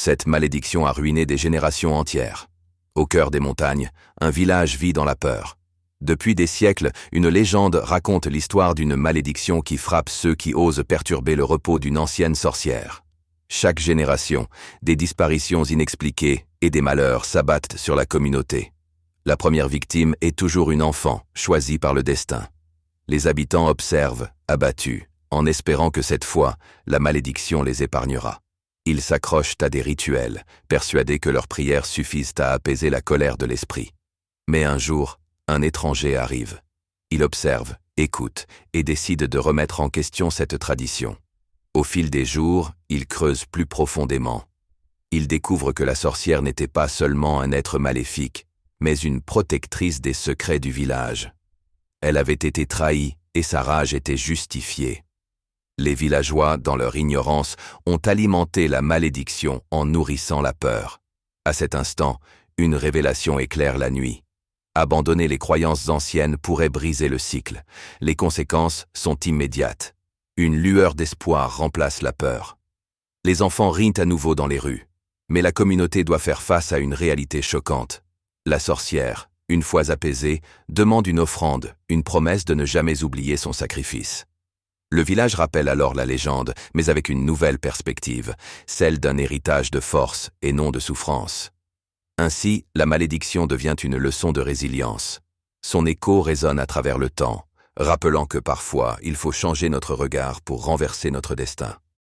Cette malédiction a ruiné des générations entières. Au cœur des montagnes, un village vit dans la peur. Depuis des siècles, une légende raconte l'histoire d'une malédiction qui frappe ceux qui osent perturber le repos d'une ancienne sorcière. Chaque génération, des disparitions inexpliquées et des malheurs s'abattent sur la communauté. La première victime est toujours une enfant, choisie par le destin. Les habitants observent, abattus, en espérant que cette fois, la malédiction les épargnera. Ils s'accrochent à des rituels, persuadés que leurs prières suffisent à apaiser la colère de l'esprit. Mais un jour, un étranger arrive. Il observe, écoute et décide de remettre en question cette tradition. Au fil des jours, il creuse plus profondément. Il découvre que la sorcière n'était pas seulement un être maléfique, mais une protectrice des secrets du village. Elle avait été trahie et sa rage était justifiée. Les villageois, dans leur ignorance, ont alimenté la malédiction en nourrissant la peur. À cet instant, une révélation éclaire la nuit. Abandonner les croyances anciennes pourrait briser le cycle. Les conséquences sont immédiates. Une lueur d'espoir remplace la peur. Les enfants rient à nouveau dans les rues. Mais la communauté doit faire face à une réalité choquante. La sorcière, une fois apaisée, demande une offrande, une promesse de ne jamais oublier son sacrifice. Le village rappelle alors la légende, mais avec une nouvelle perspective, celle d'un héritage de force et non de souffrance. Ainsi, la malédiction devient une leçon de résilience. Son écho résonne à travers le temps, rappelant que parfois, il faut changer notre regard pour renverser notre destin.